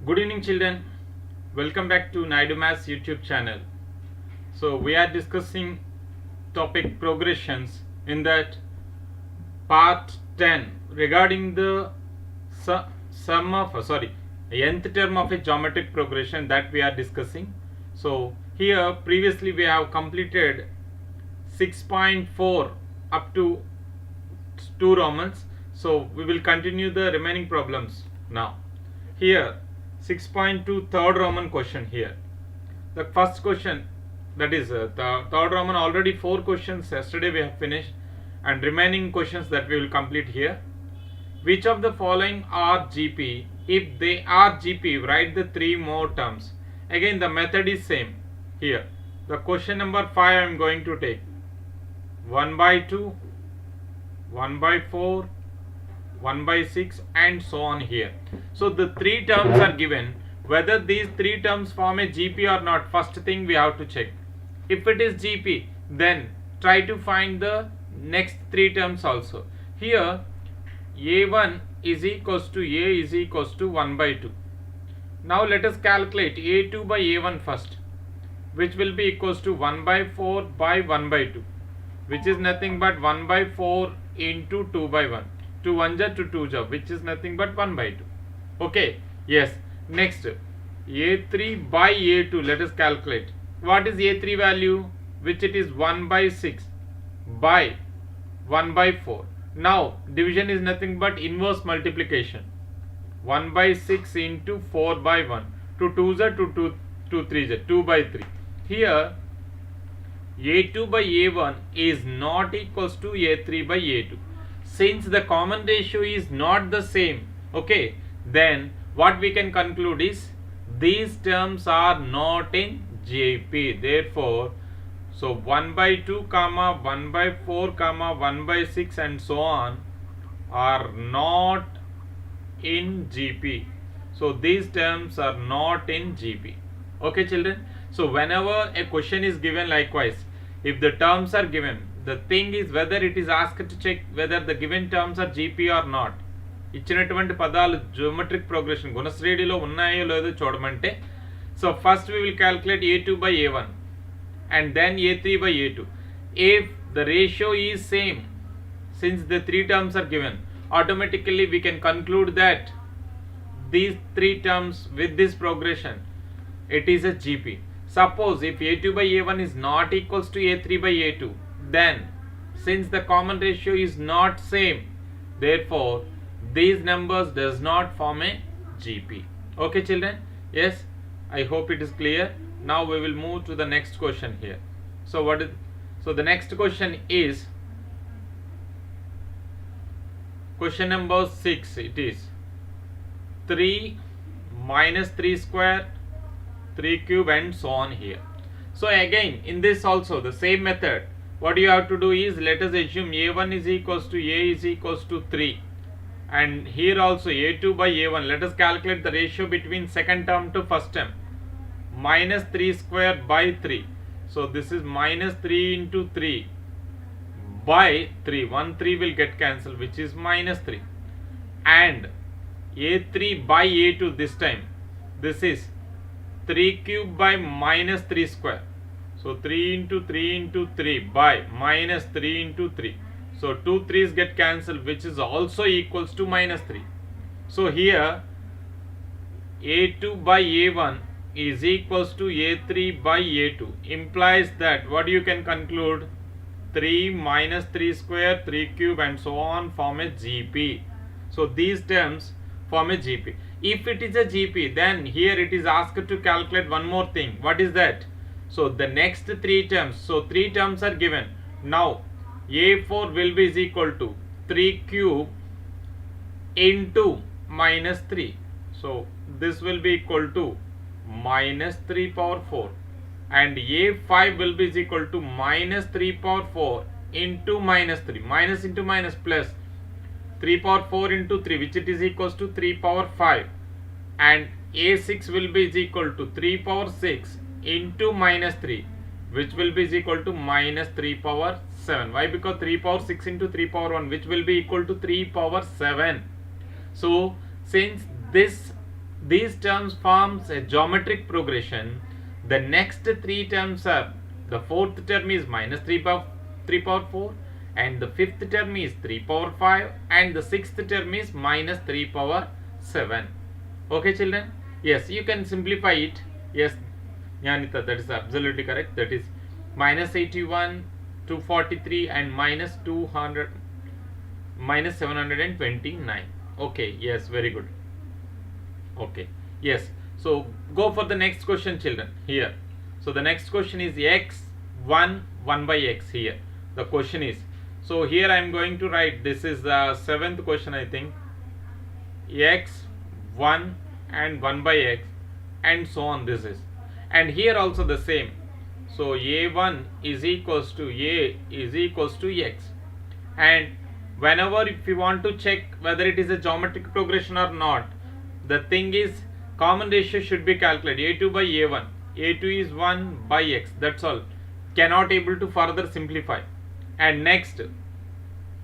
Good evening, children. Welcome back to Naidu Maths YouTube channel. So we are discussing topic progressions in that part 10 regarding the nth term of a geometric progression that we are discussing. So here previously we have completed 6.4 up to 2 Romans. So we will continue the remaining problems now. Here 6.2 third Roman question here. The first question, that is the third Roman, already 4 questions yesterday we have finished, and remaining questions that we will complete here. Which of the following are GP? If they are GP, write the 3 more terms. Again the method is same here. The question number 5 I am going to take 1 by 2, 1 by 4, 1 by 6 and so on here. So the 3 terms are given. Whether these 3 terms form a GP or not, first thing we have to check. If it is GP, then try to find the next 3 terms also. Here A1 is equals to A is equals to 1 by 2. Now let us calculate A2 by A1 first, which will be equals to 1 by 4 by 1 by 2, which is nothing but 1 by 4 into 2 by 1. 2 1 ja to 2 ja, which is nothing but 1 by 2. Okay, yes. Next, A3 by A2, let us calculate. What is A3 value? Which it is 1 by 6 by 1 by 4. Now division is nothing but inverse multiplication. 1 by 6 into 4 by 1. 2 2 ja to 2 3 ja, 2 by 3. Here A2 by A1 is not equals to A3 by A2. Since the common ratio is not the same, okay, then what we can conclude is these terms are not in GP. Therefore, so 1 by 2 comma 1 by 4 comma 1 by 6 and so on are not in GP. So these terms are not in GP. Okay, children. So whenever a question is given, likewise, if the terms are given, the thing is whether it is asked to check whether the given terms are GP or not. ఇచ్చినటువంటి పదాలు geometric progression గుణశ్రేణిలో ఉన్నాయో లేదో చూడమంటే, so first we will calculate A2 by A1 and then A3 by A2. If the ratio is same, since the 3 terms are given, automatically we can conclude that these 3 terms with this progression, it is a GP. Suppose if A2 by A1 is not equals to A3 by A2, then since the common ratio is not same, therefore these numbers does not form a GP. Okay, children? Yes, I hope it is clear. Now we will move to the next question here. So the next question is question number 6. It is 3 minus 3 square, 3 cube and so on here. So again in this also the same method. What you have to do is, let us assume A1 is equals to A is equals to 3, and here also A2 by A1. Let us calculate the ratio between second term to first term. Minus 3 square by 3. So this is minus 3 into 3 by 3. 1 3 will get cancelled, which is minus 3. And A3 by A2 this time. This is 3 cube by minus 3 square. So 3 into 3 into 3 by minus 3 into 3. So 2 3's get cancelled, which is also equals to minus 3. So here A2 by A1 is equals to A3 by A2. Implies that what you can conclude, 3 minus 3 square, 3 cube and so on form a GP. So these terms form a GP. If it is a GP, then here it is asked to calculate one more thing. What is that? So the next 3 terms, so 3 terms are given. Now A4 will be is equal to 3 cube into minus 3. So this will be equal to minus 3 power 4, and A5 will be is equal to minus 3 power 4 into minus 3. Minus into minus plus 3 power 4 into 3, which it is equals to 3 power 5, and A6 will be is equal to 3 power 6 into minus 3, which will be is equal to minus 3 power 7. Why? Because 3 power 6 into 3 power 1, which will be equal to 3 power 7. So since this these terms forms a geometric progression. The next three terms are, the fourth term is minus 3 power 4, and the fifth term is 3 power 5, and the sixth term is minus 3 power 7. Okay children? Yes, you can simplify it. Yes, Jnanita, that is absolutely correct. That is minus 81, 243 and minus 200, minus 729. Okay, yes, very good. Okay, yes, so go for the next question children here. So the next question is x1 1 by x here. The question is, so here I am going to write, this is the seventh question I think, x1 and 1 by x and so on, this is, and here also the same. So a1 is equals to a is equals to x, and whenever if you want to check whether it is a geometric progression or not, the thing is common ratio should be calculated, a2 by a1, a2 is 1 by x, that's all, cannot able to further simplify. And next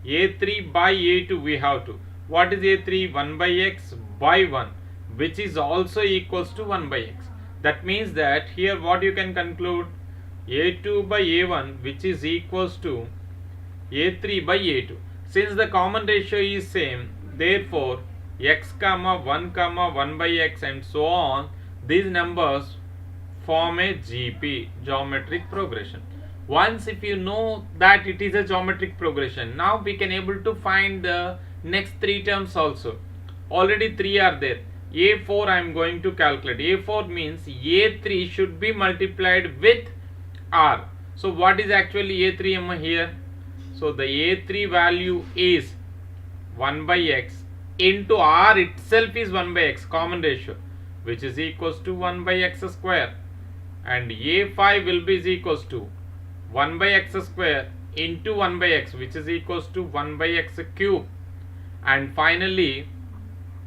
a3 by a2 we have to, what is a3? 1 by x by 1, which is also equals to 1 by x. That means that here what you can conclude, a2 by a1 which is equals to a3 by a2. Since the common ratio is same, therefore x comma 1 comma 1 by x and so on, these numbers form a GP, geometric progression. Once if you know that it is a geometric progression, now we can able to find the next three terms also. Already three are there. a4 I am going to calculate. a4 means a3 should be multiplied with r. So what is actually a3 here? So the a3 value is 1 by x into r itself is 1 by x, common ratio, which is equals to 1 by x square, and a5 will be is equals to 1 by x square into 1 by x, which is equals to 1 by x cube, and finally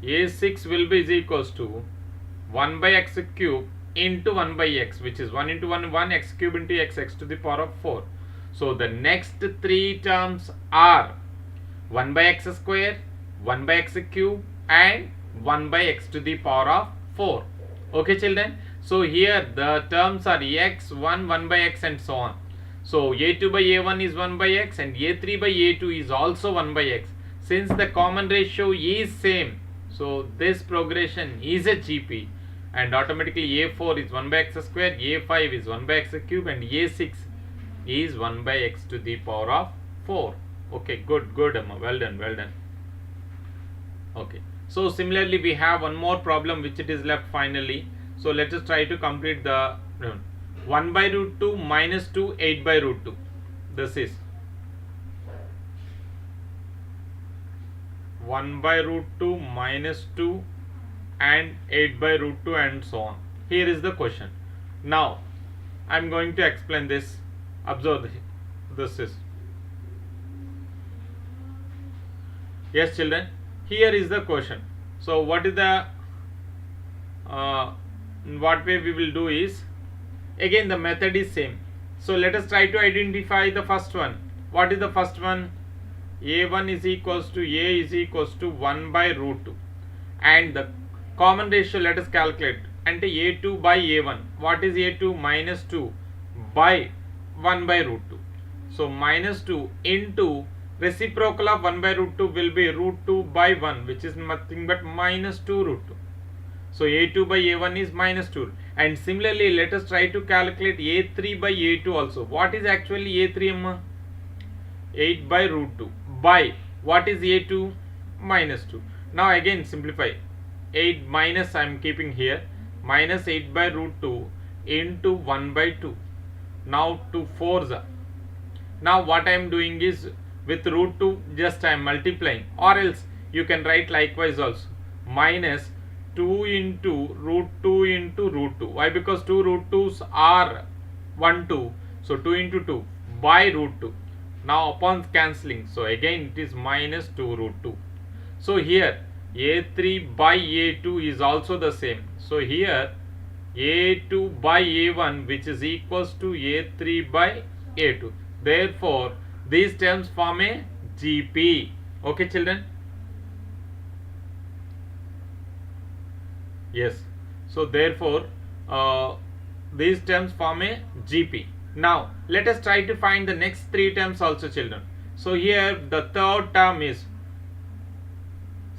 a6 will be is equals to 1 by x cube into 1 by x, which is 1 into 1 1 x cube into x to the power of 4. So the next three terms are 1 by x square, 1 by x cube and 1 by x to the power of 4. Okay children, so here the terms are x1 1 by x and so on. So a2 by a1 is 1 by x and a3 by a2 is also 1 by x. Since the common ratio is same, so this progression is a GP, and automatically a4 is 1 by x square, a5 is 1 by x cube and a6 is 1 by x to the power of 4. Okay, good Amma, well done. Okay, so similarly we have one more problem which it is left finally. So let us try to complete the 1 by root 2 minus 2 8 by root 2. This is 1 by root 2 minus 2 and 8 by root 2 and so on. Here is the question. Now I am going to explain this. Observe this is, yes children, here is the question. So what is the what way we will do is, again the method is same. So let us try to identify the first one. What is the first one? a1 is equals to a is equals to 1 by root 2, and the common ratio let us calculate, and a2 by a1. What is a2? Minus 2 by 1 by root 2. So minus 2 into reciprocal of 1 by root 2 will be root 2 by 1, which is nothing but minus 2 root 2. So a2 by a1 is minus 2. And similarly let us try to calculate a3 by a2 also. What is actually a3 Amma? 8 by root 2 by what is a2? Minus 2. Now again simplify. 8 minus I am keeping here, minus 8 by root 2 into 1 by 2. Now 2 4s are. Now what I am doing is, with root 2 just I am multiplying, or else you can write likewise also, minus 2 into root 2 into root 2. Why? Because 2 root 2s are 1 2, so 2 into 2 by root 2. Now upon cancelling, so again it is minus 2 root 2. So here a3 by a2 is also the same. So here a2 by a1 which is equals to a3 by a2. Therefore these terms form a GP. Okay children. Yes. So therefore, these terms form a GP. Now let us try to find the next three terms also, children. So here the third term is,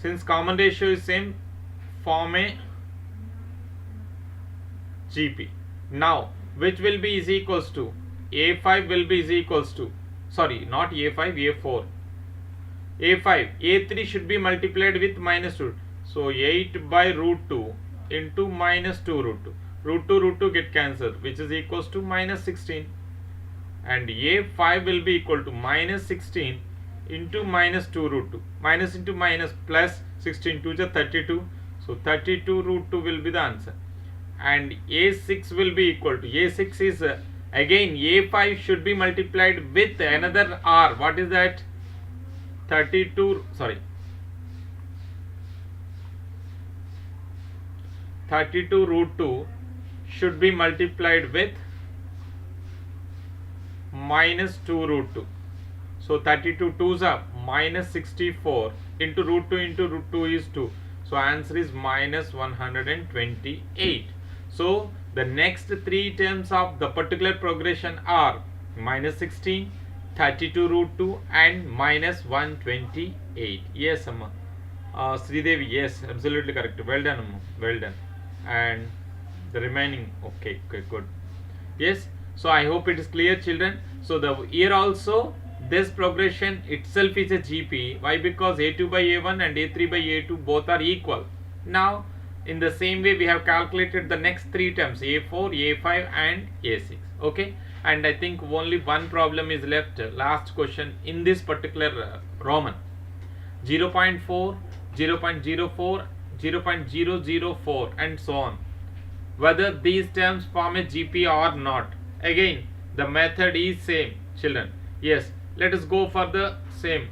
since common ratio is same, form a GP. Now which will be is equals to A5 will be is equals to, sorry, not A5, A4. A5, A3 should be multiplied with minus 2. So 8 by root 2 into minus 2 root 2. Root 2 get cancelled, which is equals to minus 16. And A5 will be equal to minus 16 into minus 2 root 2. Minus into minus plus 16 to the 32. So 32 root 2 will be the answer. And A6 will be equal to, A6 is again A5 should be multiplied with another R. What is that? 32 root 2 should be multiplied with minus 2 root 2. So 32 2s are minus 64 into root 2 is 2. So answer is minus 128. So the next three terms of the particular progression are minus 16, 32 root 2 and minus 128. Yes, Amma. Sridevi, yes, absolutely correct. Well done, Amma. Well done. And the remaining, okay, good. Yes, so I hope it is clear, children. So the here also this progression itself is a GP. Why? Because A2 by A1 and A3 by A2 both are equal. Now in the same way we have calculated the next three terms, A4, A5 and A6. Okay, and I think only one problem is left, last question in this particular Roman. 0.4, 0.04, 0.004 and so on. Whether these terms form a GP or not. Again, the method is same, children. Yes, let us go for the same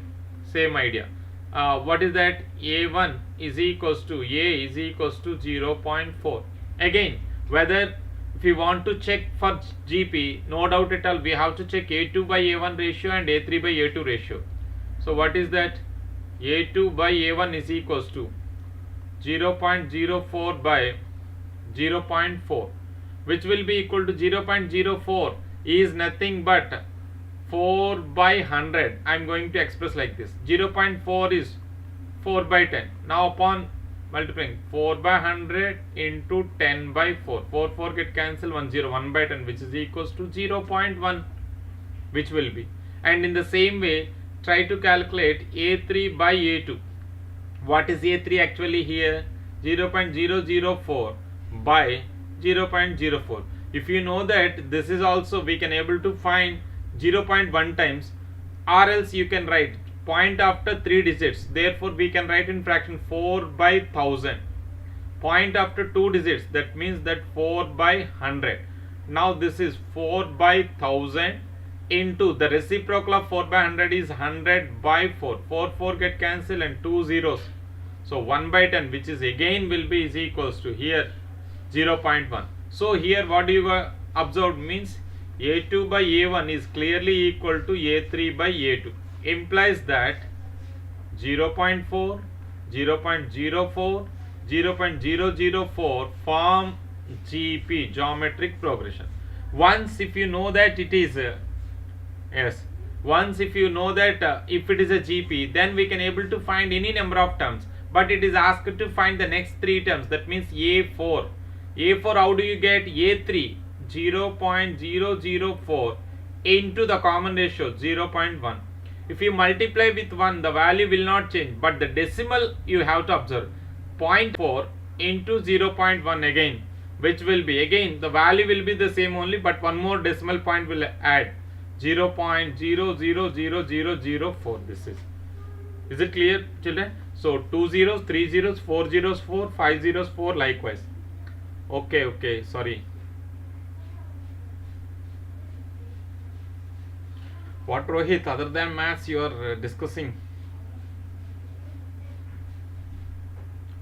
idea. What is that? A1 is equals to A is equals to 0.4. Again, whether if we want to check for GP, no doubt at all, we have to check A2 by A1 ratio and A3 by A2 ratio. So what is that? A2 by A1 is equals to 0.04 by 0.4, which will be equal to 0.04 is nothing but 4 by 100. I am going to express like this. 0.4 is 4 by 10. Now upon multiplying 4 by 100 into 10 by 4. 4 get cancelled, 1 by 10, which is equals to 0.1, which will be. And in the same way, try to calculate A3 by A2. What is A3 actually here? 0.004 by 0.04. If you know that this is also, we can able to find 0.1 times, or else you can write point after 3 digits. Therefore we can write in fraction 4 by 1000. Point after 2 digits, that means that 4 by 100. Now this is 4 by 1000 into the reciprocal of 4 by 100 is 100 by 4. 4 get cancelled and 2 zeros. So 1 by 10, which is again will be is equals to here 0.1. So here what you observed means A2 by A1 is clearly equal to A3 by A2. Implies that 0.4, 0.04, 0.004 form GP, geometric progression. Once if you know that it is once if you know that if it is a GP, then we can able to find any number of terms. But it is asked to find the next three terms. That means A4. A4, how do you get? A3 0.004 into the common ratio 0.1. If you multiply with 1, the value will not change, but the decimal you have to observe. 0.4 into 0.1 again, which will be again the value will be the same only, but one more decimal point will add 0.000004. This is it clear, children? So 2 zeros, 3 zeros, 4 zeros, 4, 5 zeros, 4 likewise. Okay, sorry. What, Rohit, other than maths you are discussing?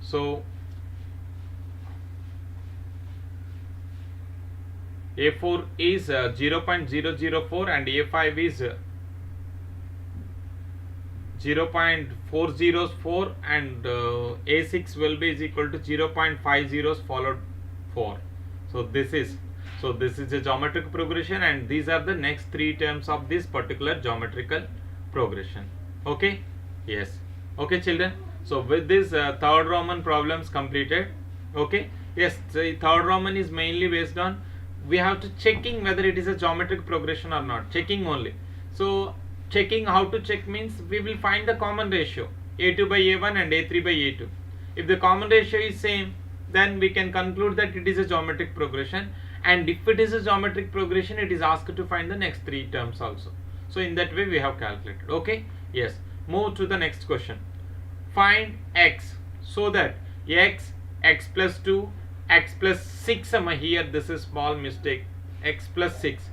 So A4 is 0.004 and A5 is 0.404 and a6 will be is equal to 0.50 followed 4. So this is a geometric progression, and these are the next three terms of this particular geometrical progression. Okay, yes, okay children. So with this third Roman problems completed. Okay, yes, the third Roman is mainly based on we have to checking whether it is a geometric progression or not, checking only. So checking, how to check means we will find the common ratio a2 by a1 and a3 by a2. If the common ratio is same, then we can conclude that it is a geometric progression, and if it is a geometric progression, it is asked to find the next three terms also. So in that way we have calculated. Okay, yes, move to the next question. Find x so that x plus 2, x plus 6, here this is small mistake, x plus 6,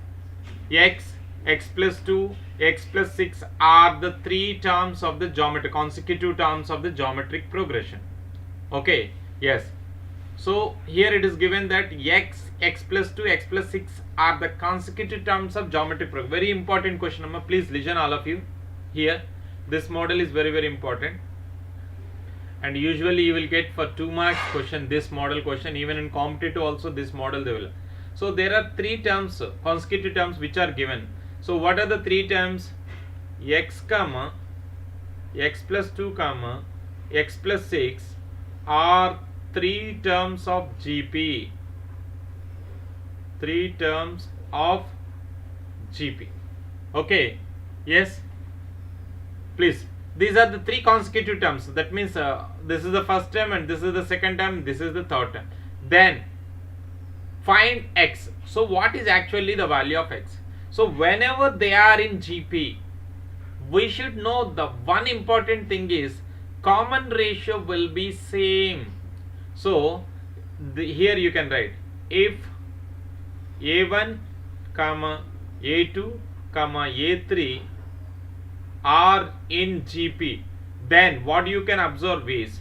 x plus 2, x plus 6 are the three terms of the geometric, consecutive terms of the geometric progression. Okay, yes. So here it is given that x plus 2, x plus 6 are the consecutive terms of geometric progression. Very important question, please listen all of you here. This model is very important, and usually you will get for 2 marks question this model question. Even in competitive also this model they will. So there are three terms, consecutive terms, which are given. So what are the three terms? X comma x plus 2 comma x plus 6 are three terms of GP. Three terms of GP. Okay, yes, please. These are the three consecutive terms. That means this is the first term, and this is the second term, this is the third term. Then find x. So what is actually the value of x? So whenever they are in GP, we should know the one important thing is common ratio will be same. So here you can write, if a1 comma a2 comma a3 are in GP, then what you can observe is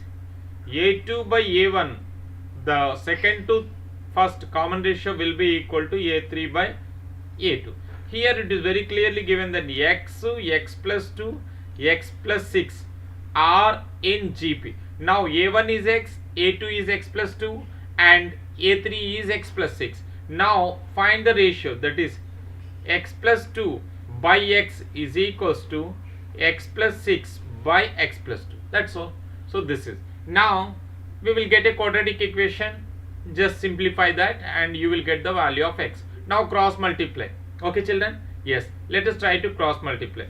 a2 by a1, the second to first common ratio will be equal to a3 by a2. Here it is very clearly given that x plus 2, x plus 6 are in GP. Now a1 is x, a2 is x plus 2, and a3 is x plus 6. Now find the ratio, that is x plus 2 by x is equals to x plus 6 by x plus 2. That's all. So this is, now we will get a quadratic equation. Just simplify that and you will get the value of x. Now cross multiply. Okay children, yes, let us try to cross multiply.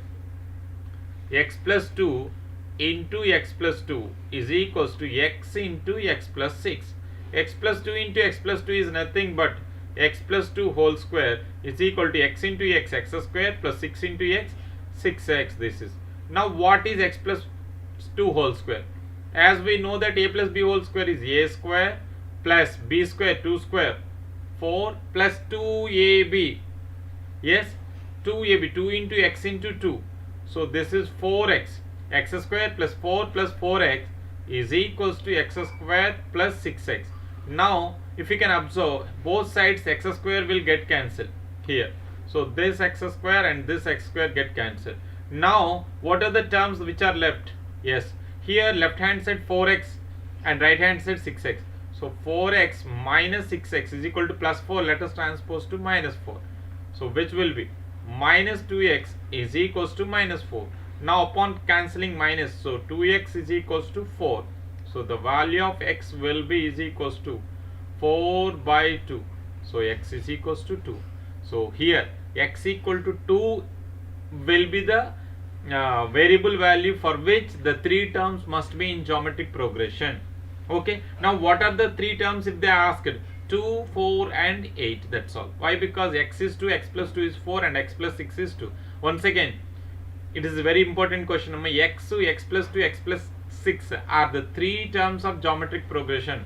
X plus 2 into x plus 2 is equals to x into x plus 6. X plus 2 into x plus 2 is nothing but x plus 2 whole square is equal to x into x, x square, plus 6 into x, 6x. This is, now what is x plus 2 whole square? As we know that a plus b whole square is a square plus b square, 2 square, 4 plus 2ab. Yes, 2ab, 2 into x into 2. So this is 4x. X square plus 4 plus 4x is equals to x square plus 6x. Now if you can observe, both sides x square will get cancelled here. So this x square and this x square get cancelled. Now what are the terms which are left? Yes, here left hand side 4x and right hand side 6x. So 4x minus 6x is equal to plus 4. Let us transpose to minus 4. So which will be minus 2x is equals to minus 4. Now upon cancelling minus, so 2x is equals to 4. So the value of x will be is equals to 4 by 2. So x is equals to 2. So here x equal to 2 will be the variable value for which the three terms must be in geometric progression. Okay, now what are the three terms if they are asked? 2, 4 and 8. That's all. Why? Because x is 2, x plus 2 is 4 and x plus 6 is 2. Once again, it is a very important question. X plus 2, x plus 6 are the three terms of geometric progression.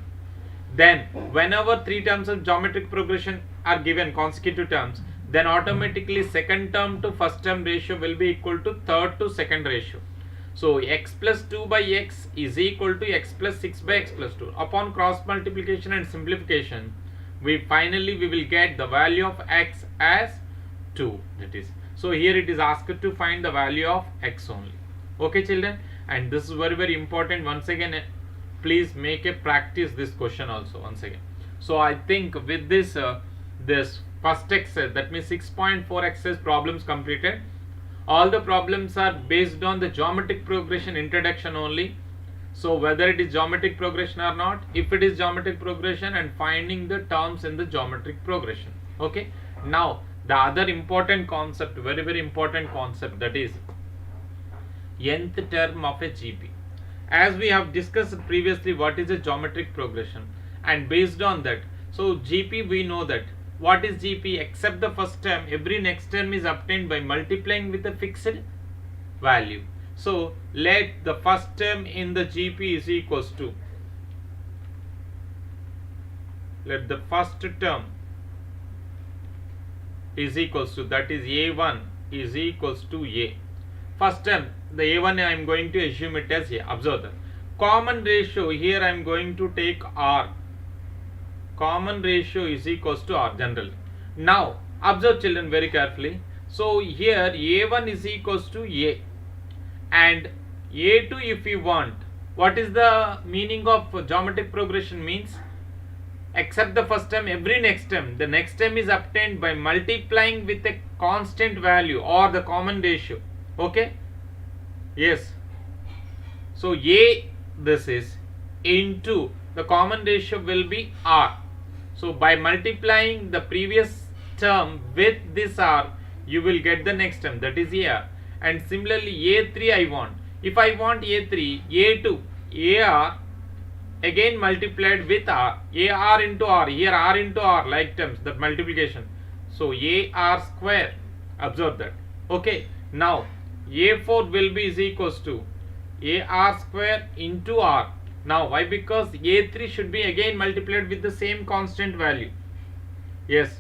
Then whenever three terms of geometric progression are given, consecutive terms, then automatically second term to first term ratio will be equal to third to second ratio. So x plus 2 by x is equal to x plus 6 by x plus 2. Upon cross multiplication and simplification, we will get the value of x as 2. That is, so here it is asked to find the value of x only. Okay children, and this is very very important. Once again, please make a practice this question also once again. So I think with this this first exercise, that means 6.4 exercise problems completed. All the problems are based on the geometric progression introduction only. So whether it is geometric progression or not, if it is geometric progression, and finding the terms in the geometric progression. Okay, now the other important concept, very very important concept, that is nth term of a GP. As we have discussed previously what is a geometric progression, and based on that, so GP, we know that what is GP, except the first term, every next term is obtained by multiplying with a fixed value. So let the first term in the GP is equals to, let the first term is equals to, that is A1 is equals to A. First term, the A1, I am going to assume it as A. Observe that. Common ratio, here I am going to take R. Common ratio is equals to R general. Now, observe children very carefully. So here A1 is equals to A. And A2 if you want. What is the meaning of geometric progression? Means except the first term, every next term, the next term is obtained by multiplying with a constant value or the common ratio. Okay, yes. So A, this is, into the common ratio will be R. So by multiplying the previous term with this R, you will get the next term, that is AR. And similarly A3 I want. If I want A3, A2, AR again multiplied with R, AR into R, here R into R, like terms, that multiplication. So AR square, observe that. Okay, now A4 will be is equals to AR square into R. Now why? Because A3 should be again multiplied with the same constant value. Yes.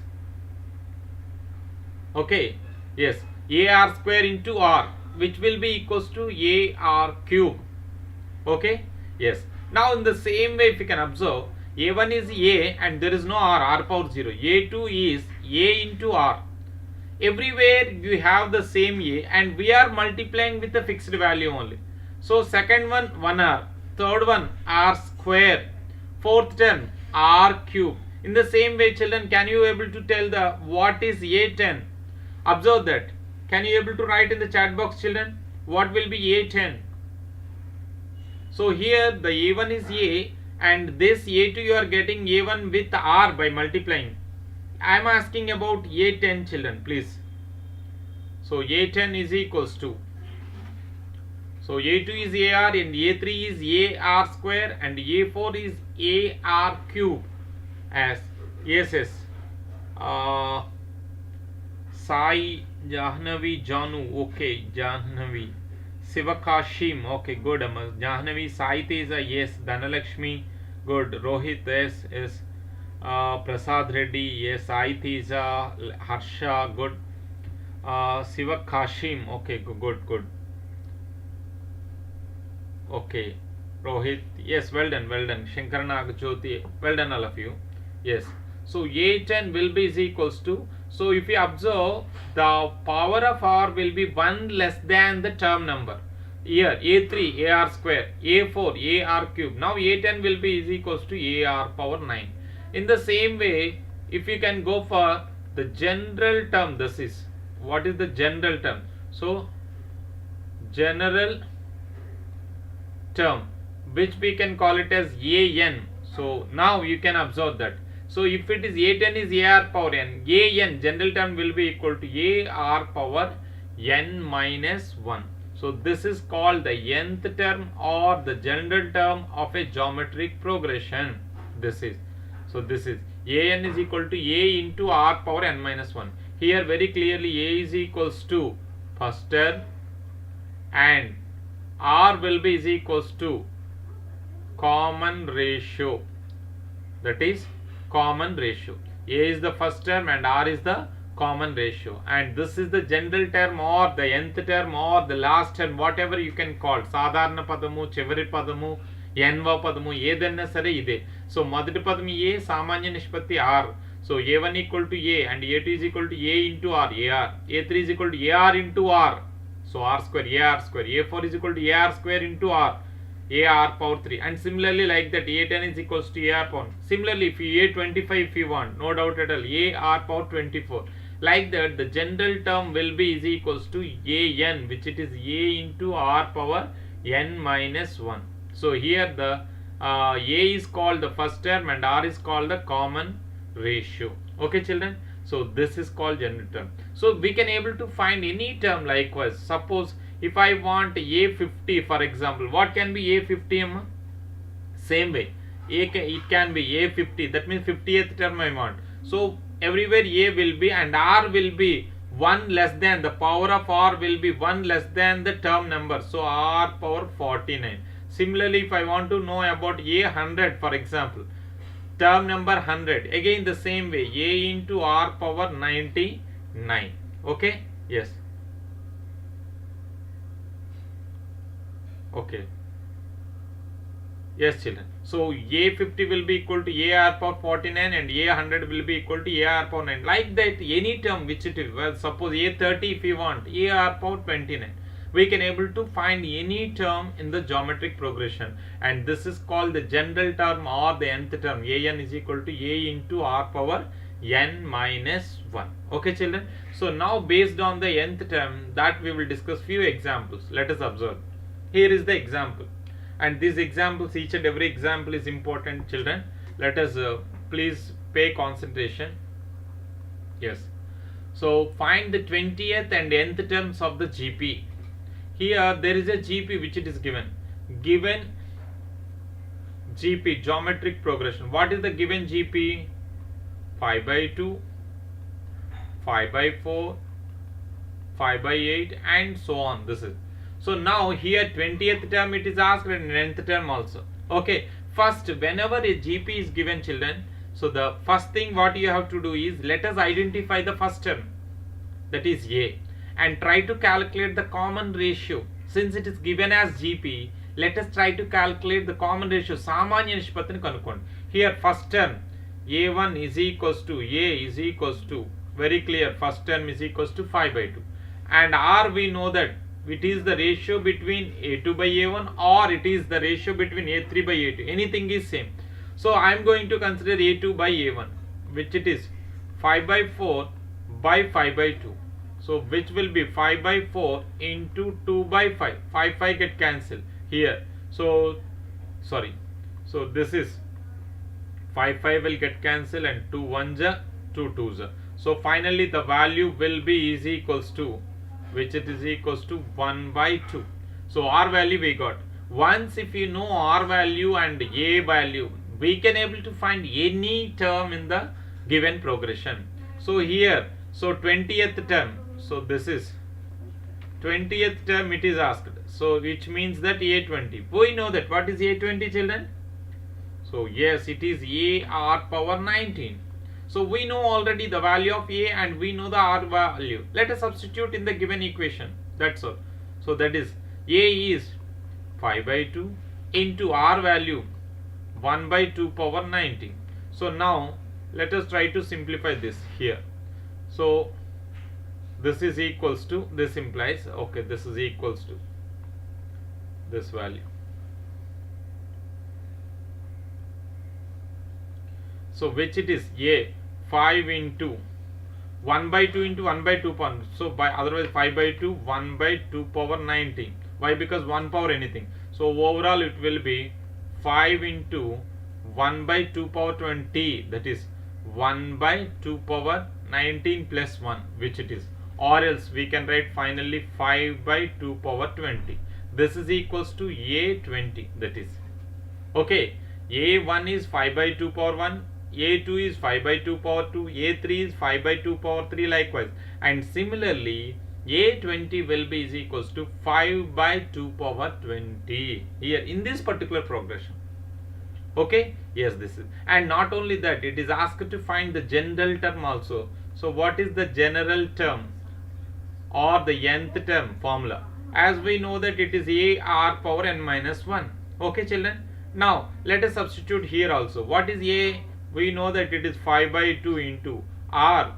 Okay, yes. AR square into R, which will be equals to AR cube. Okay, yes. Now in the same way, if you can observe, A1 is A and there is no R power 0. A2 is A into R. Everywhere you have the same A and we are multiplying with a fixed value only. So second one 1R, third one R square, fourth term R cube. In the same way children, can you able to tell the what is A10? Observe that. Can you able to write in the chat box children? What will be A10? So here the A1 is A and this A2 you are getting A1 with R by multiplying. I am asking about A10 children, please. So A10 is equals to, so A2 is AR and A3 is AR square and A4 is AR cube. As yes, Sai Jahnavi Janu, okay, Jahnavi Sivakashim, okay, good. Jahnavi Sai Teja, yes. Dhanalakshmi, good. Rohit, yes. Prasad Reddy, yes. Sai Teja, Harsha, good. Sivakashim, okay, good. Okay, Rohit, yes, well done. Shankarana Jyoti, well done all of you. Yes. So A10 will be is equals to, so if you observe, the power of R will be 1 less than the term number. Here A3 AR square, A4 AR cube. Now A10 will be is equals to AR power 9. In the same way, if you can go for the general term, this is, what is the general term? So general term, which we can call it as AN. So now you can observe that. So if it is A10 is AR power n, AN general term will be equal to AR power n minus 1. So this is called the nth term or the general term of a geometric progression. This is, so this is AN is equal to A into R power n minus 1. Here very clearly A is equals to first term and R will be is equals to common ratio, that is common ratio. A is the first term and R is the common ratio, and this is the general term or the nth term or the last term, whatever you can call. Sadharana padamu, chivari padamu, enva padamu, edanna sare ide. So మొదటి పదం A, సామాన్య నిష్పత్తి R. So A1 equal to A and A2 is equal to A into R, AR. A3 is equal to AR into R. So r square, a4 is equal to ar square into r, ar power 3, and similarly like that a10 is equals to ar power. Similarly, if you a25 if you want, no doubt at all, ar power 24. Like that, the general term will be is equals to an, which it is a into r power n minus 1. So here the a is called the first term and r is called the common ratio. Okay children, so this is called general term. So we can able to find any term likewise. Suppose if I want a50 for example, what can be a50? Same way, it can be a50, that means 50th term I want. So everywhere a will be and r will be 1 less than, the power of r will be 1 less than the term number, so r power 49. Similarly, if I want to know about a100 for example, term number 100, again the same way, a into r power 99. Okay, yes, okay, yes children. So a50 will be equal to ar power 49 and a100 will be equal to ar power 9. Like that, any term which it is, well, suppose a30 if you want, ar power 29. We can able to find any term in the geometric progression, and this is called the general term or the nth term. An is equal to a into r power n minus 1. Okay children, so now based on the nth term, that we will discuss few examples. Let us observe. Here is the example, and these examples, each and every example is important children. Let us please pay concentration. Yes, so find the 20th and nth terms of the GP. Here there is a GP which it is given GP, geometric progression. What is the given GP? 5 by 2, 5 by 4, 5 by 8 and so on. This is, so now here 20th term it is asked and nth term also. Okay, first whenever a GP is given children, so the first thing what you have to do is, let us identify the first term, that is a, and try to calculate the common ratio. Since it is given as GP, let us try to calculate the common ratio. Samanya nishpatini kanukondi. Here first term a1 is equals to a is equals to, very clear, first term is equals to 5 by 2, and r we know that it is the ratio between a2 by a1 or it is the ratio between a3 by a2, anything is same. So I am going to consider a2 by a1, which it is 5 by 4 by 5 by 2. So which will be 5 by 4 into 2 by 5. 5 get cancelled here. So sorry. So this is 5 will get cancelled and 2 1s 2 2s. So finally the value will be is equals to, which it is equals to 1 by 2. So r value we got. Once if you know r value and a value, we can able to find any term in the given progression. So here, so 20th term, so this is 20th term it is asked, so which means that a20. We know that what is a20 children? So yes, it is ar power 19. So we know already the value of a and we know the r value. Let us substitute in the given equation, that's all. So that is a is 5 by 2 into r value 1 by 2 power 19. So now let us try to simplify this here. So this is equals to, this implies, okay, this is equals to this value. So which it is a 5 into 1 by 2 into 1 by 2 power. So by otherwise 5 by 2 1 by 2 power 19. Why? Because 1 power anything. So overall it will be 5 into 1 by 2 power 20, that is 1 by 2 power 19 plus 1, which it is, or else we can write finally 5 by 2 power 20. This is equals to a20, that is, okay, a1 is 5 by 2 power 1, a2 is 5 by 2 power 2, a3 is 5 by 2 power 3 likewise, and similarly a20 will be is equals to 5 by 2 power 20 here in this particular progression. Okay, yes, this is, and not only that, it is asked to find the general term also. So what is the general term or the nth term formula? As we know that it is a r power n minus 1. Okay children, now let us substitute here also. What is a? We know that it is 5 by 2 into r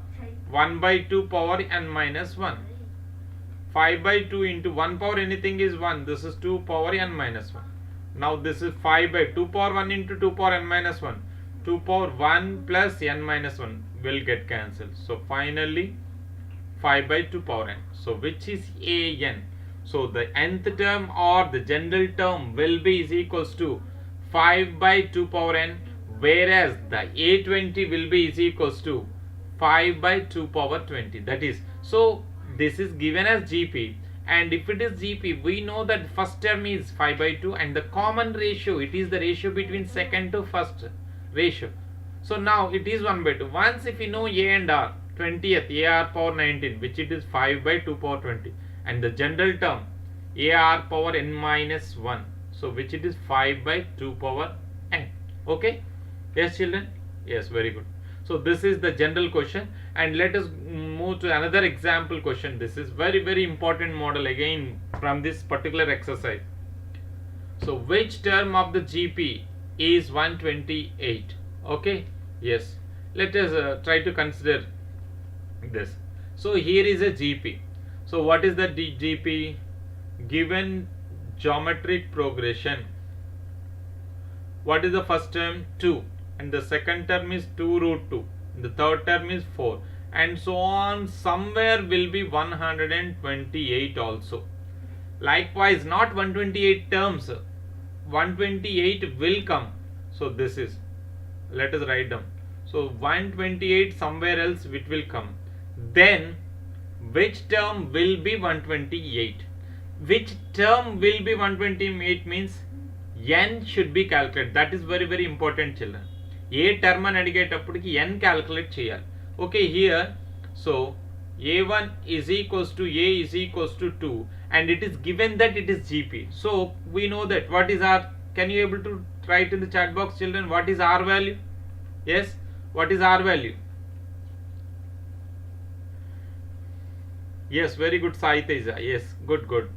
1 by 2 power n minus 1. 5 by 2 into 1 power anything is 1. This is 2 power n minus 1. Now this is 5 by 2 power 1 into 2 power n minus 1. 2 power 1 plus n minus 1 will get cancelled. So finally 5 by 2 power n. So which is an? So the nth term or the general term will be is equals to 5 by 2 power n, whereas the A20 will be is equals to 5 by 2 power 20. That is, so this is given as GP, and if it is GP, we know that first term is 5 by 2 and the common ratio, it is the ratio between second to first ratio. So now it is 1 by 2. Once if we know A and R, 20th AR power 19, which it is 5 by 2 power 20, and the general term AR power n minus 1, so which it is 5 by 2 power n. Okay, yes children, yes, very good. So this is the general question, and let us move to another example question. This is very important model again from this particular exercise. So which term of the GP is 128? Okay, yes, let us try to consider this. So here is a GP. So what is the GP? Given geometric progression, what is the first term? 2, and the second term is 2 root 2, the third term is 4, and so on. Somewhere will be 128 also. Likewise, not 128 terms, 128 will come. So this is, let us write down. So 128 somewhere else it will come. Then which term will be 128? Which term will be 128 means n should be calculated. That is very important children. A term అని అడిగేటప్పటికి n calculate చేయాలి. Okay, here so a1 is equals to a is equals to 2, and it is given that it is GP. So we know that what is R. Can you able to write in the chat box children what is R value? Yes, what is R value? Yes, very good Sai Teja. Yes, good.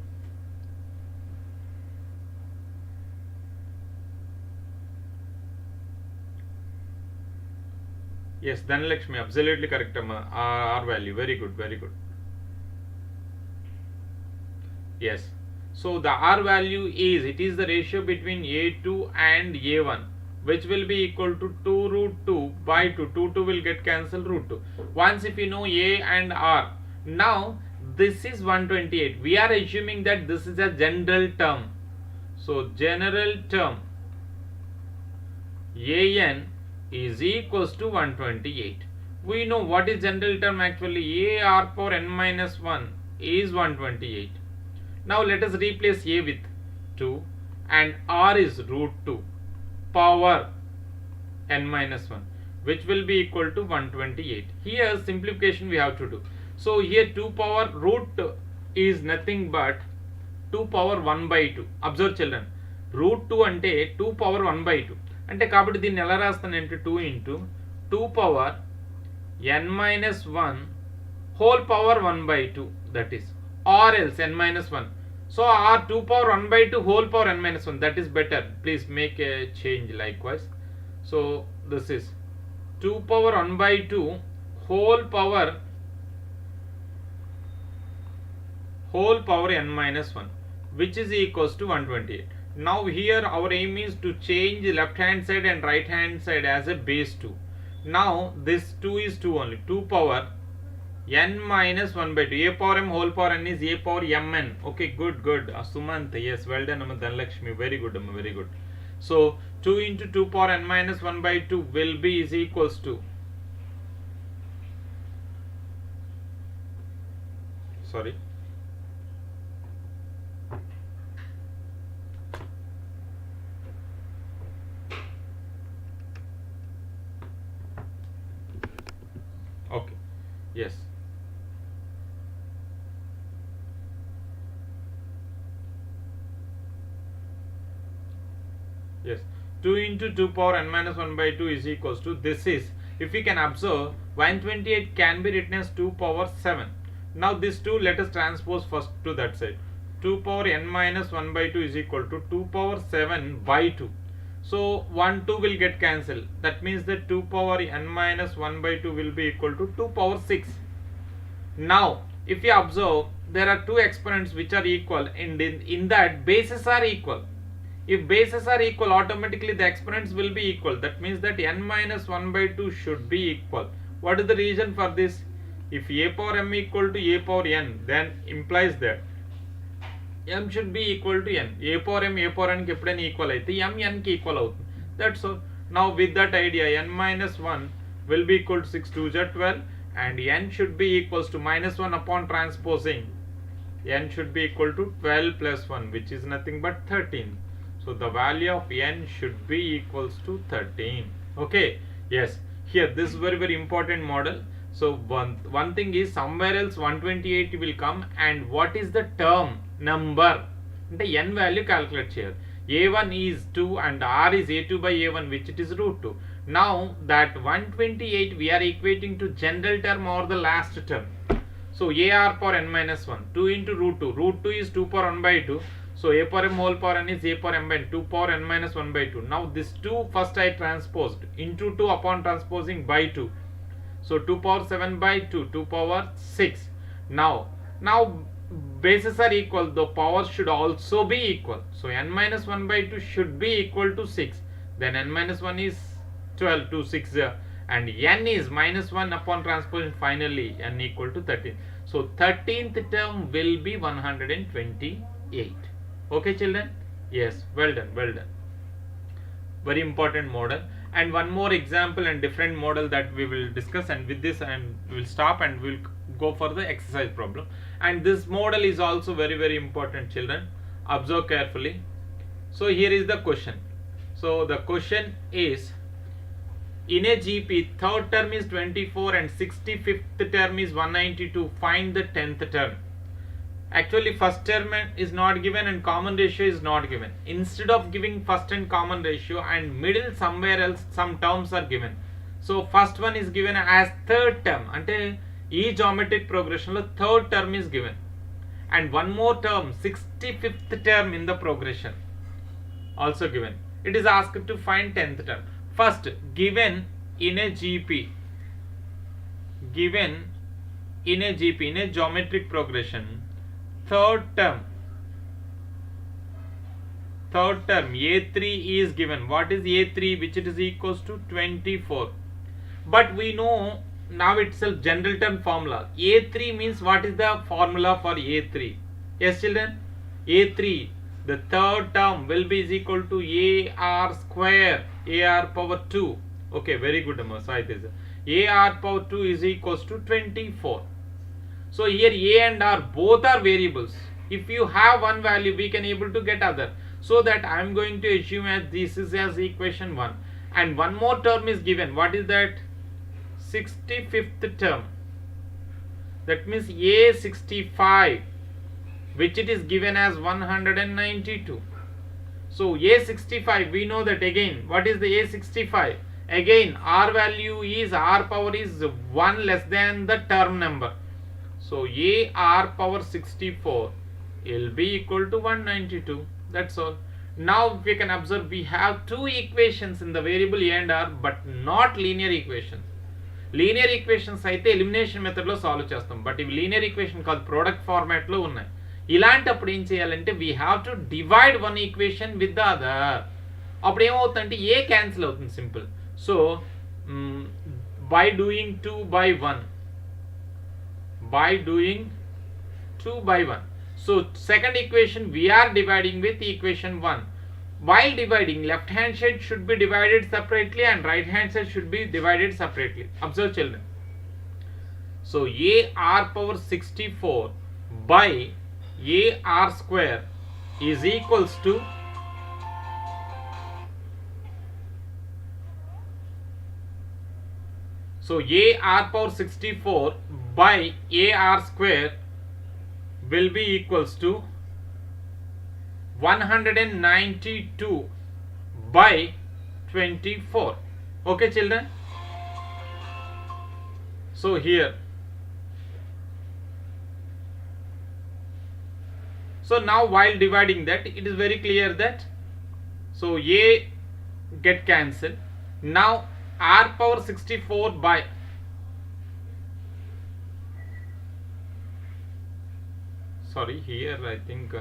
Yes, Dhanalakshmi, absolutely correct. R value, very good. Yes, so the R value is, it is the ratio between A2 and A1, which will be equal to 2 root 2 by 2. 2 will get cancelled, root 2. Once if you know A and R, now this is 128. We are assuming that this is a general term. So general term AN is equals to 128. We know what is general term actually. AR power n minus 1 is 128. Now let us replace A with 2 and R is root 2 power n minus 1, which will be equal to 128. Here simplification we have to do. So here 2 power root is nothing but 2 power 1 by 2. Observe children, root 2 ante 2 power 1 by 2. అంటే కాబట్టి దీన్ని ఎలా రాస్తానంటే 2 into 2 power n minus 1 whole power 1 by 2, that is, or else n minus 1. So our 2 power 1 by 2 whole power n minus 1, that is better. Please make a change likewise. So this is 2 power 1 by 2 whole power n minus 1, which is equals to 128. Now here our aim is to change left hand side and right hand side as a base 2. Now this 2 is 2 only. 2 power n minus 1 by 2. A power m whole power n is a power mn. Okay, good. Sumant, yes, well done. Dhanalakshmi, very good. So 2 into 2 power n minus 1 by 2 will be is equals to, sorry, okay, yes, yes, 2 into 2 power n minus 1 by 2 is equals to, this is, if we can observe, 128 can be written as 2 power 7. Now this 2 let us transpose first to that side. 2 power n minus 1 by 2 is equal to 2 power 7 by 2. So 1 2 will get cancelled. That means that 2 power n minus 1 by 2 will be equal to 2 power 6. Now if you observe, there are two exponents which are equal, and in that bases are equal. If bases are equal, automatically the exponents will be equal. That means that n minus 1 by 2 should be equal. What is the reason for this? If a power m equal to a power n, then implies that m should be equal to n. A power n ki eppudena equal aithe m n ki equal avutundi. That's all. Now with that idea, n minus 1 will be equal to 6 2s are 12, and n should be equals to minus 1 upon transposing. N should be equal to 12 plus 1, which is nothing but 13. So the value of n should be equals to 13. Okay, yes, here this is very important model. So one thing is, somewhere else 128 will come, and what is the term number ante n value calculate cheyali. A1 is 2 and r is a2 by a1, which it is root 2. Now that 128 we are equating to general term or the last term. So ar power n minus 1, 2 into root 2. Root 2 is 2 power 1 by 2. So a power m whole power n is a power m by n, 2 power n minus 1 by 2. Now this 2 first I transposed into 2 upon transposing by 2. So 2 power 7 by 2, 2 power 6. Now bases are equal, the powers should also be equal. So n minus 1 by 2 should be equal to 6. Then n minus 1 is 12, 2 6, and n is minus 1 upon transposition, finally n equal to 13. So 13th term will be 128. Okay children? Yes, well done, well done. Very important model. And one more example and different model that we will discuss, and with this and we will stop and we will go for the exercise problem. And this model is also very important children. Observe carefully. So here is the question. So the question is, in a GP, third term is 24 and 65th term is 192. Find the 10th term. Actually first term is not given and common ratio is not given. Instead of giving first and common ratio, and middle somewhere else some terms are given. So first one is given as third term. Ante ee geometric progression lo third term is given, and one more term, 65th term in the progression also given. It is asked to find 10th term. First, given in a GP, in a geometric progression, third term A3 is given. What is A3? Which it is equals to 24. But we know now itself general term formula. A3 means, what is the formula for A3? Yes children, A3, the third term will be is equal to AR square, AR power 2. Okay, very good. AR power 2 is equals to 24. So here A and R both are variables. If you have one value, we can able to get other. So that I am going to assume as this is as equation 1. And one more term is given. What is that? 65th term. That means A65, which it is given as 192. So A65, we know that again. What is the A65? Again, R value is, R power is 1 less than the term number. So AR power 64 will be equal to 192. That's all. Now we can observe we have two equations in the variable A and R, but not linear equations. Linear equations aithe elimination method lo solve chestam, but if linear equation called product format lo unnai. ఇలాంటప్పుడు ఏం చేయాలంటే we have to divide one equation with the other. అప్పుడు ఏమవుతుందంటే A cancel అవుతుంది, simple. So by doing 2 by 1, so second equation we are dividing with equation 1. While dividing, left hand side should be divided separately and right hand side should be divided separately. Observe children. So AR power 64 by AR square is equals to AR power 64 by AR square will be equals to 192 by 24. Okay children? So here, so now while dividing that, it is very clear that so A get cancelled. Now R power 64 by sorry, here I think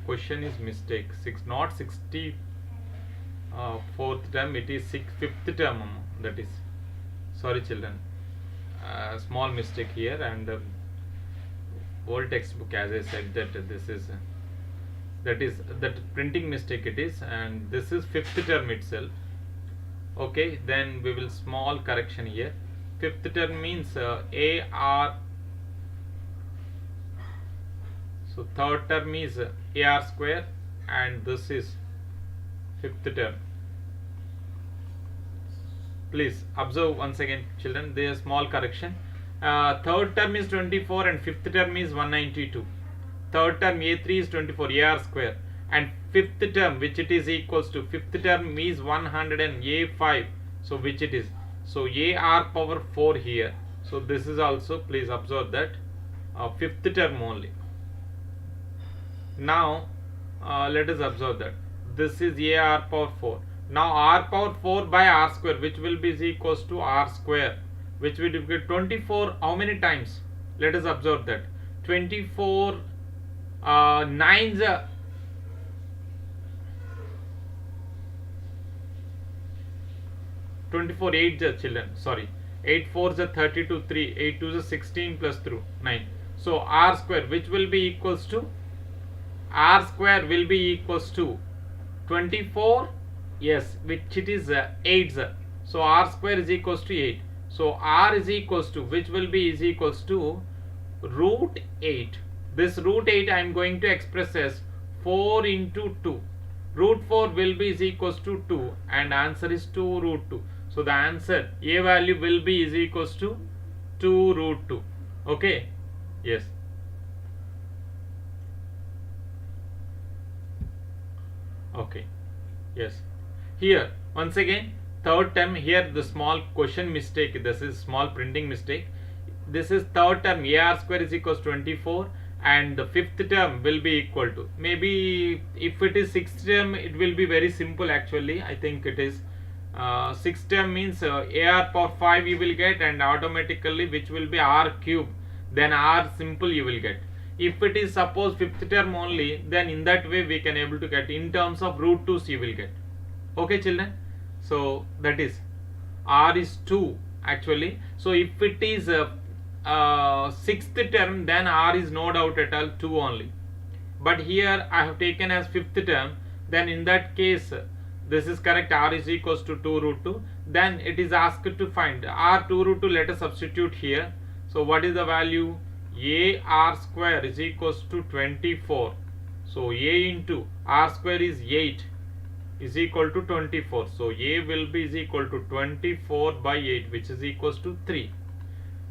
question is mistake. Not 60 fourth term, it is fifth term. That is, sorry children, small mistake here, and old textbook, as I said, that this is that printing mistake it is, and this is fifth term itself. Okay, then we will small correction here. Fifth term means AR. So third term is AR square, and this is fifth term. Please observe once again children, there is small correction. Third term is 24 and fifth term is 192. Third term A3 is 24 AR square, and fifth term, which it is equals to, fifth term is 100 and A5, so which it is, so AR power 4 here. So this is also, please observe that, fifth term only. Now let us observe that this is AR power 4. Now R power 4 by R square, which will be is equals to R square, which will get 24 how many times? Let us observe that 24 nines 24 8 children, sorry, 8 4s are 32, 3, 8 2s are 16 plus 3 9. So R square, which will be equals to, R square will be equals to 24, yes, which it is 8. So R square is equals to 8. So R is equals to, which will be is equals to root 8. This root 8 I am going to express as 4 into 2. Root 4 will be is equals to 2, and answer is 2 root 2. So the answer A value will be is equals to 2 root 2. Okay, yes. Okay, yes. Here once again, third term, here the small question mistake, this is small printing mistake. This is third term, AR square is equals 24, and the fifth term will be equal to, maybe if it is sixth term it will be very simple actually. I think it is sixth term means AR power 5 you will get, and automatically which will be R cube, then R simple you will get. If it is suppose fifth term only, then in that way we can able to get in terms of root 2s you will get. Okay children, so that is R is 2 actually. So if it is sixth term, then R is no doubt at all 2 only, but here I have taken as fifth term, then in that case this is correct, R is equals to 2 root 2. Then it is asked to find R 2 root 2, let us substitute here. So what is the value? AR square is equals to 24. So A into R square is 8 is equal to 24. So A will be is equal to 24 by 8, which is equals to 3.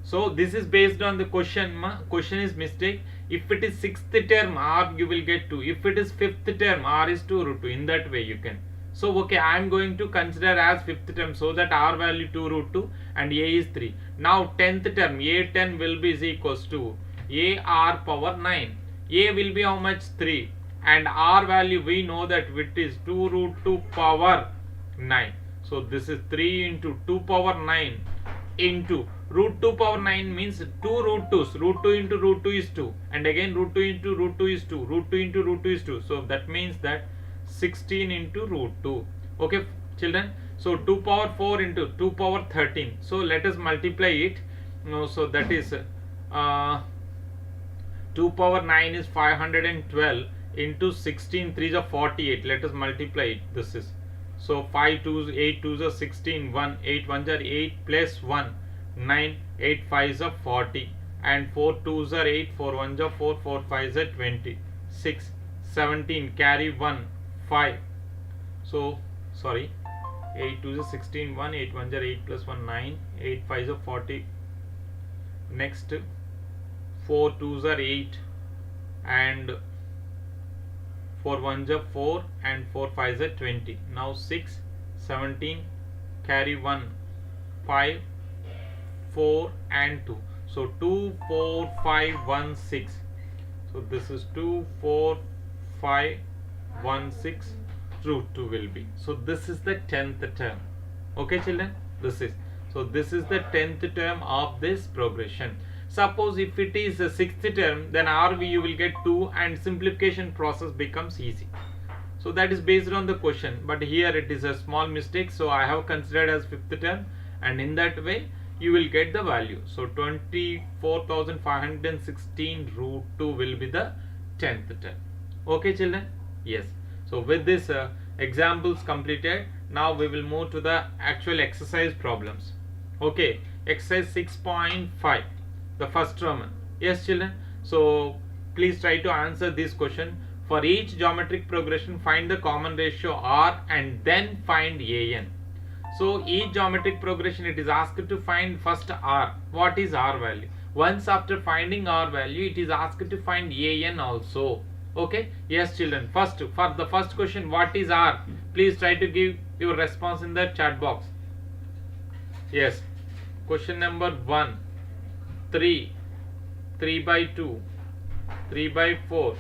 So this is based on the question. Question is mistake. If it is sixth term, R you will get 2. If it is fifth term, R is 2 root 2. In that way you can. So okay, I am going to consider as fifth term, so that R value 2 root 2 and A is 3. Now 10th term, A10 will be is equals to AR power 9. A will be how much? 3. And R value we know that it is 2 root 2 power 9. So this is 3 into 2 power 9 into root 2 power 9 means 2 root 2s. Root 2 into root 2 is 2. And again root 2 into root 2 is 2. Root 2 into root 2 is 2. So that means that 16 into root 2. Okay children. So 2 power 4 into 2 power 13. So let us multiply it. So that is 2 power 9 is 512 into 16 3s are 48. Let us multiply it. This is, so 5 2s 8 2s are 16, 1 8 1s are 8 plus 1 9, 8 5s are 40, and 4 2s are 8, 4 1s are 4, 4 5s are 20, 6 17, carry 1 5. So sorry, 8 2s are 16, 1 8 1s are 8 plus 1 9, 8 5s are 40. Next 4 2s are 8, and 4 1s are 4, and 4 5s are 20. Now 6 17, carry 1 5 4 and 2. So 2 4 5 1 6. So this is 2 4 5 1 6 root 2 will be. So this is the 10th term. Okay children, this is, so this is the 10th term of this progression. Suppose if it is a sixth term, then RV you will get 2 and simplification process becomes easy. So that is based on the question, but here it is a small mistake, so I have considered as fifth term, and in that way you will get the value. So 24,516 root 2 will be the 10th term. Okay children? Yes. So with this examples completed, now we will move to the actual exercise problems. Okay, exercise 6.5, the first Roman. Yes children, so please try to answer this question. For each geometric progression, find the common ratio R and then find AN. So each geometric progression, it is asked to find first R. What is R value? Once after finding R value, it is asked to find AN also. Okay, yes children, first for the first question, what is R? Please try to give your response in the chat box. Yes, question number 1, 3, 3 by 2, 3 by 4,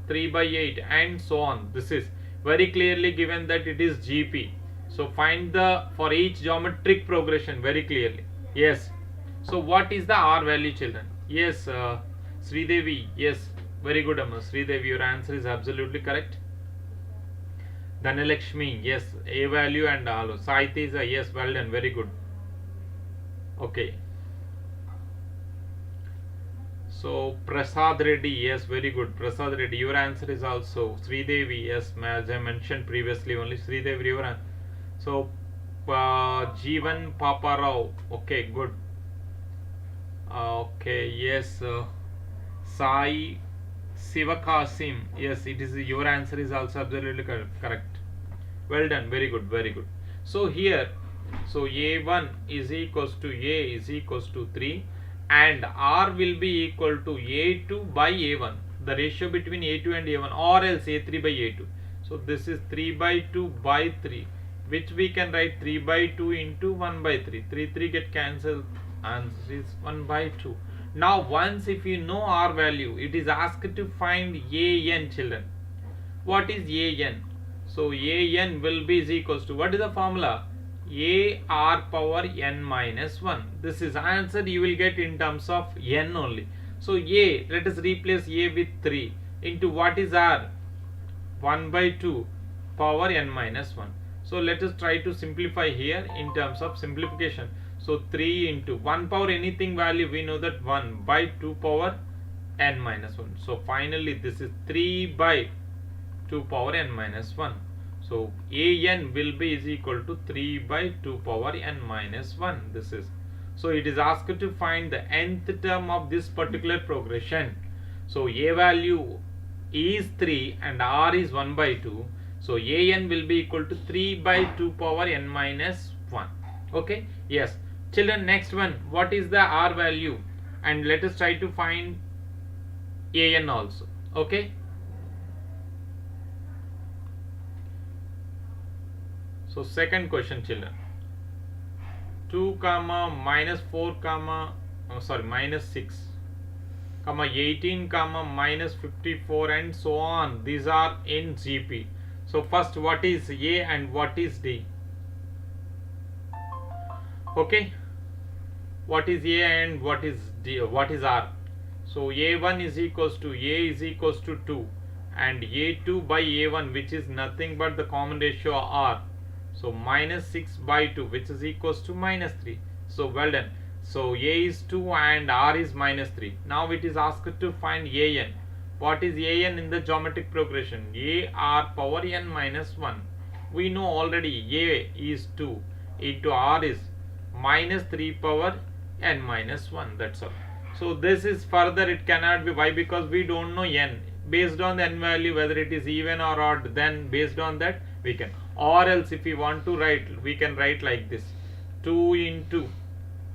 3 by 8 and so on. This is very clearly given that it is GP. So find the for each geometric progression very clearly. Yes. So what is the R value children? Yes, Sridevi, yes, very good Amma. Sridevi, your answer is absolutely correct. Dhanalakshmi, yes, A value and all. Saitija, yes, well done, very good. Okay. So Prasad Reddy, yes, very good. Prasad Reddy, your answer is also Sridevi, yes, as I mentioned previously only. Sridevi, your answer. So Jeevan Paparao, okay, good. Okay, yes, Sai Sivakasim, yes, it is your answer is also absolutely correct. Well done, very good, very good. So here, so A1 is equals to A is equals to 3. And R will be equal to A2 by A1, the ratio between A2 and A1, or else A3 by A2. So this is 3 by 2 by 3, which we can write 3 by 2 into 1 by 3. 3 get cancelled, answer is 1 by 2. Now once if you know R value, it is asked to find AN children. What is AN? So AN will be is equals to, what is the formula? A R power n minus 1. This is answer you will get in terms of n only. So A, let us replace A with 3 into what is R? 1 by 2 power n minus 1. So let us try to simplify here in terms of simplification. So 3 into 1 power anything value, we know that 1 by 2 power n minus 1. So finally this is 3 by 2 power n minus 1. So AN will be is equal to 3 by 2 power n minus 1. This is, so it is asked to find the nth term of this particular progression. So A value is 3 and R is 1 by 2. So AN will be equal to 3 by 2 power n minus 1. Okay, yes children, next one, what is the R value? And let us try to find AN also. Okay. So second question children, 2 comma minus 4 comma minus 6 comma 18 comma minus 54 and so on, these are in GP. So first, what is A and what is D? Okay, what is A and what is D, what is R? So A1 is equals to A is equals to 2 and A2 by A1, which is nothing but the common ratio R. So minus 6 by 2, which is equals to minus 3. So well done. So A is 2 and R is minus 3. Now it is asked to find AN. What is AN in the geometric progression? A R power n minus 1. We know already A is 2 into R is minus 3 power n minus 1. That's all. So this is further it cannot be. Why? Because we don't know n. Based on the n value, whether it is even or odd, then based on that we can. Or else if we want to write, we can write like this: 2 into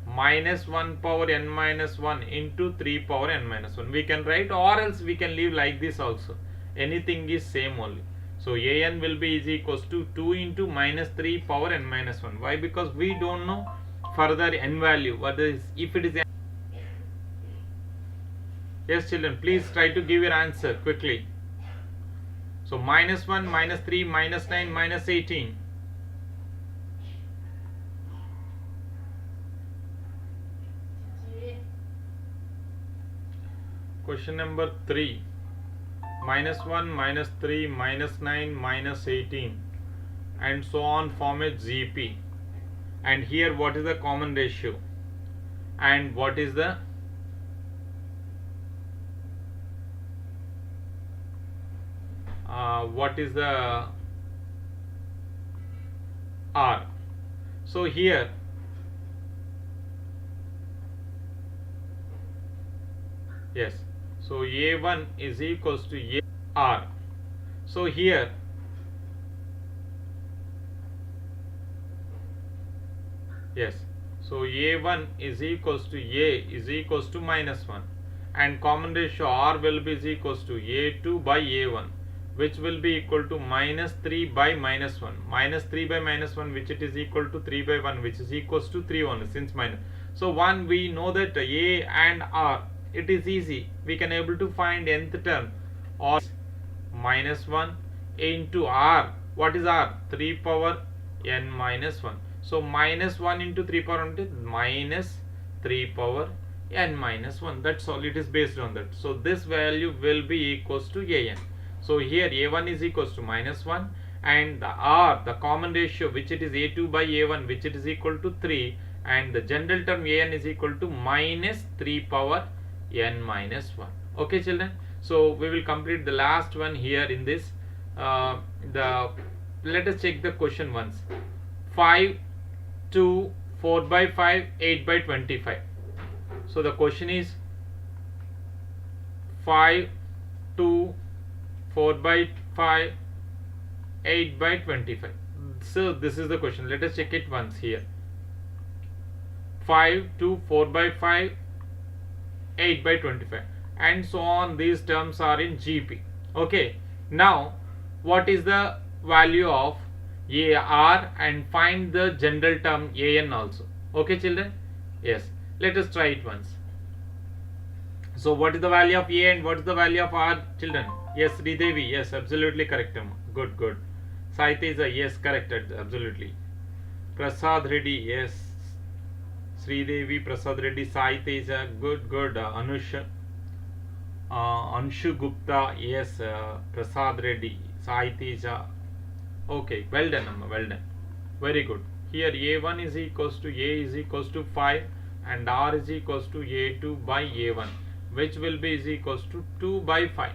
minus 1 power n minus 1 into 3 power n minus 1. We can write, or else we can leave like this also. Anything is same only. So AN will be is equals to 2 into minus 3 power n minus 1. Why? Because we don't know further n value. What is, if it is n. Yes children, please try to give your answer quickly. So minus 1, minus 3, minus 9, minus 18. Question number 3. -1, -3, -9, -18 and so on form a GP. And here what is the common ratio and what is the R. So here yes, so A1 is equals to A R. So here yes, so A1 is equals to A is equals to -1 and common ratio R will be is equals to A2 by A1, which will be equal to -3 by -1, -3 by -1, which it is equal to 3 by 1, which is equals to 3 only since minus. So 1, we know that A and R, it is easy, we can able to find nth term or -1 into R. What is R? 3 power n minus 1. So -1 into 3 power n is minus 3 power n minus 1. That's all, it is based on that. So this value will be equals to an. So here A1 is equals to -1 and the R, the common ratio, which it is A2 by A1, which it is equal to 3, and the general term an is equal to -3 power n minus 1. Okay children, so we will complete the last one here in this. Let us check the question once. 5, 2, 4 by 5, 8 by 25. So the question is 5, 2, 4 by 5, 8 by 25. So this is the question. Let us check it once here. 5, 2, 4 by 5, 8 by 25 and so on. These terms are in GP. Okay. Now what is the value of AR and find the general term AN also. Okay children. Yes. Let us try it once. So what is the value of A and what is the value of R children? Yes, Sridevi, yes, absolutely correct. Good, good. Saiteja, yes, correct, absolutely. Prasad Reddy, yes. Sridevi, Prasad Reddy, Saiteja, good, good. Anshu Gupta, yes. Prasad Reddy, Saiteja. Okay, well done, Amma, well done. Very good. Here A1 is equals to A is equals to 5 and R is equals to A2 by A1, which will be is equals to 2 by 5.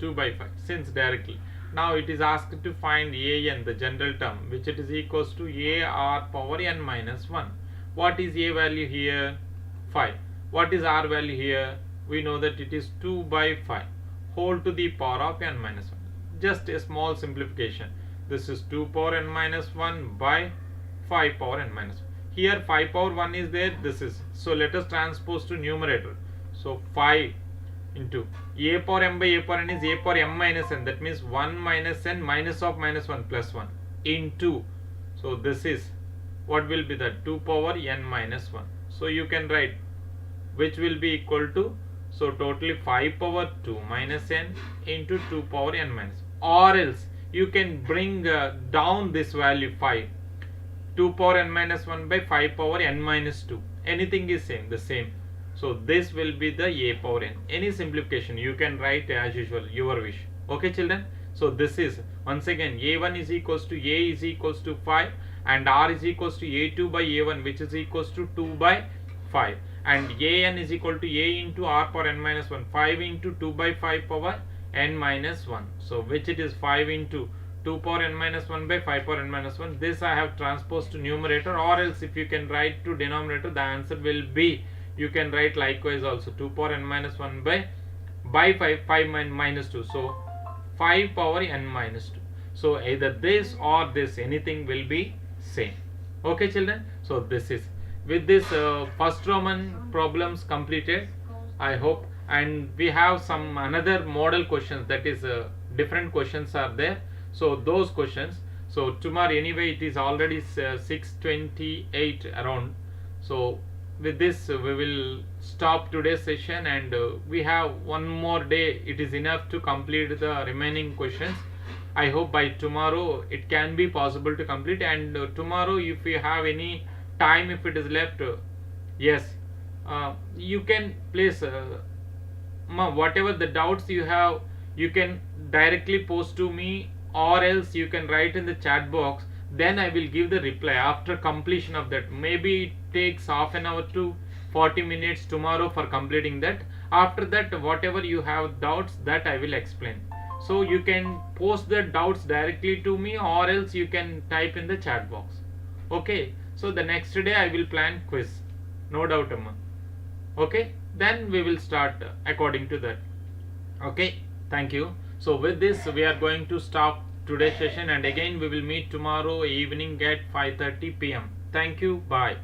2 by 5 since directly. Now it is asked to find an, the general term, which it is equals to AR power n minus 1. What is A value here? 5. What is R value here? We know that it is 2 by 5 whole to the power of n minus 1. Just a small simplification. This is 2 power n minus 1 by 5 power n minus 1. Here 5 power 1 is there, this is. So let us transpose to numerator. So 5 into A power m by A power n is A power m minus n. That means 1 minus n minus of minus 1 plus 1 into. So this is what will be the 2 power n minus 1. So you can write which will be equal to, so totally 5 power 2 minus n into 2 power n minus 1. Or else you can bring down this value 5. 2 power n minus 1 by 5 power n minus 2. Anything is same, the same. So this will be the A power n. Any simplification you can write as usual, your wish. Okay children. So this is once again A1 is equals to A is equals to 5 and R is equals to A2 by A1, which is equals to 2 by 5, and AN is equal to A into R power n minus 1, 5 into 2 by 5 power n minus 1. So which it is 5 into 2 power n minus 1 by 5 power n minus 1. This I have transposed to numerator, or else if you can write to denominator, the answer will be, you can write likewise also 2 power n minus 1 by 5 minus 2. So 5 power n minus 2. So either this or this, anything will be same. Okay children. So this is, with this first Roman problems completed, I hope. And we have some another model questions, that is different questions are there. So those questions, so tomorrow anyway it is already 6:28 around. So with this we will stop today's session, and we have one more day. It is enough to complete the remaining questions. I hope by tomorrow it can be possible to complete, and tomorrow if you have any time, if it is left, yes, you can place whatever the doubts you have, you can directly post to me, or else you can write in the chat box. Then I will give the reply after completion of that. Maybe it takes half an hour to 40 minutes tomorrow for completing that. After that, whatever you have doubts, that I will explain. So you can post the doubts directly to me, or else you can type in the chat box. Okay, so the next day I will plan quiz, no doubt, Amma. Okay, then we will start according to that. Okay, thank you. So with this we are going to stop today's session, and again we will meet tomorrow evening at 5:30 p.m. Thank you, bye.